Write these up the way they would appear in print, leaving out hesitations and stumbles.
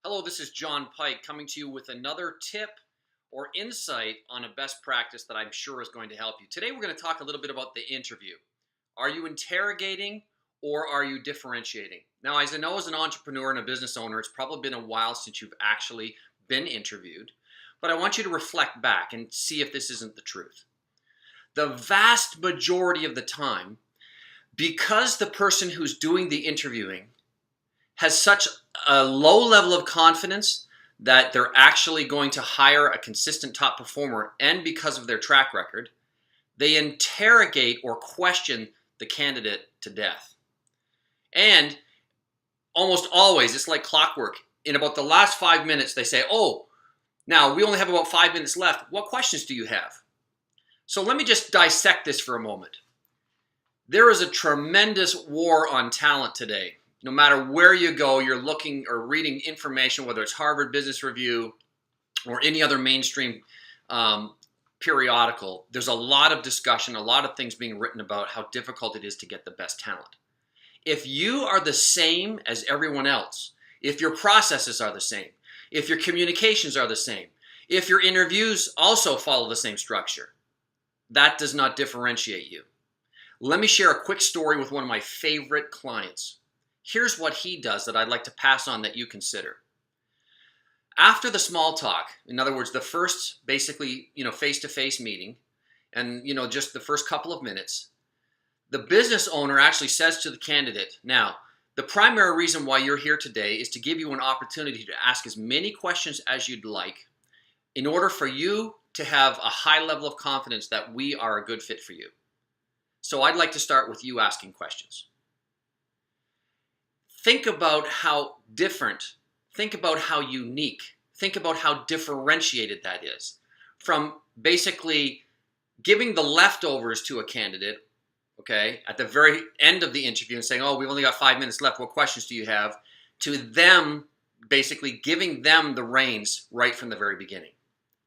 Hello, this is John Pyke coming to you with another tip or insight on a best practice that I'm sure is going to help you. Today, we're going to talk a little bit about the interview. Are you interrogating or are you differentiating? Now, as I know, as an entrepreneur and a business owner, it's probably been a while since you've actually been interviewed, but I want you to reflect back and see if this isn't the truth. The vast majority of the time, because the person who's doing the interviewing has such a low level of confidence that they're actually going to hire a consistent top performer, and because of their track record, they interrogate or question the candidate to death. And almost always, it's like clockwork. In about the last 5 minutes, they say, "Oh, now we only have about 5 minutes left. What questions do you have?" So let me just dissect this for a moment. There is a tremendous war on talent today. No matter where you go, you're looking or reading information, whether it's Harvard Business Review or any other mainstream periodical. There's a lot of discussion, a lot of things being written about how difficult it is to get the best talent. If you are the same as everyone else, if your processes are the same, if your communications are the same, if your interviews also follow the same structure, that does not differentiate you. Let me share a quick story with one of my favorite clients. Here's what he does that I'd like to pass on that you consider. After the small talk, in other words, the first basically, face-to-face meeting, and, just the first couple of minutes, the business owner actually says to the candidate, "Now, the primary reason why you're here today is to give you an opportunity to ask as many questions as you'd like in order for you to have a high level of confidence that we are a good fit for you. So I'd like to start with you asking questions." Think about how different, think about how unique, think about how differentiated that is from basically giving the leftovers to a candidate, okay, at the very end of the interview and saying, "Oh, we've only got 5 minutes left. What questions do you have?" to them basically giving them the reins right from the very beginning.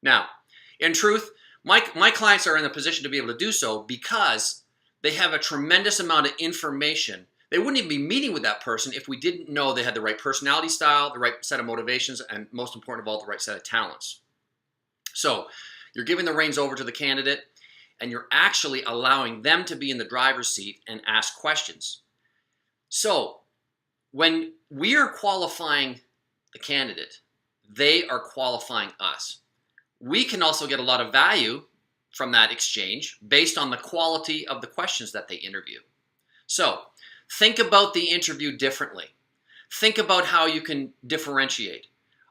Now, in truth, my clients are in a position to be able to do so because they have a tremendous amount of information. They wouldn't even be meeting with that person if we didn't know they had the right personality style, the right set of motivations, and most important of all, the right set of talents. So you're giving the reins over to the candidate, and you're actually allowing them to be in the driver's seat and ask questions. So when we are qualifying the candidate, they are qualifying us. We can also get a lot of value from that exchange based on the quality of the questions that they interview. So think about the interview differently. Think about how you can differentiate.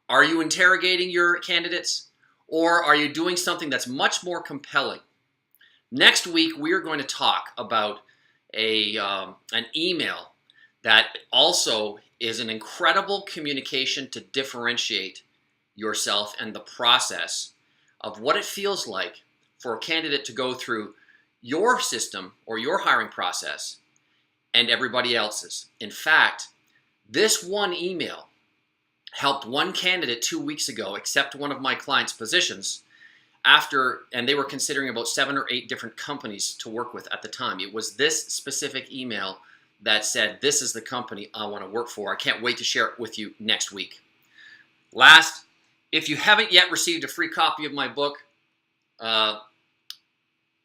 Are you interrogating your candidates, or are you doing something that's much more compelling? Next week, we're going to talk about an email that also is an incredible communication to differentiate yourself and the process of what it feels like for a candidate to go through your system or your hiring process and everybody else's. In fact, this one email helped one candidate 2 weeks ago accept one of my clients' positions and they were considering about 7 or 8 different companies to work with at the time. It was this specific email that said, "This is the company I want to work for. I can't wait to share it with you next week." Last, if you haven't yet received a free copy of my book,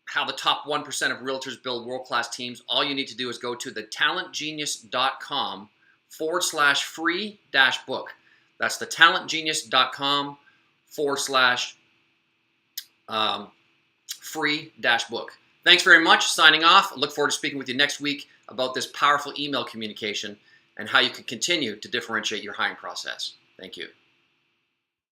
How the Top 1% of Realtors Build World-Class Teams, all you need to do is go to thetalentgenius.com/free-book. That's thetalentgenius.com/free-book. Thanks very much. Signing off. I look forward to speaking with you next week about this powerful email communication and how you can continue to differentiate your hiring process. Thank you.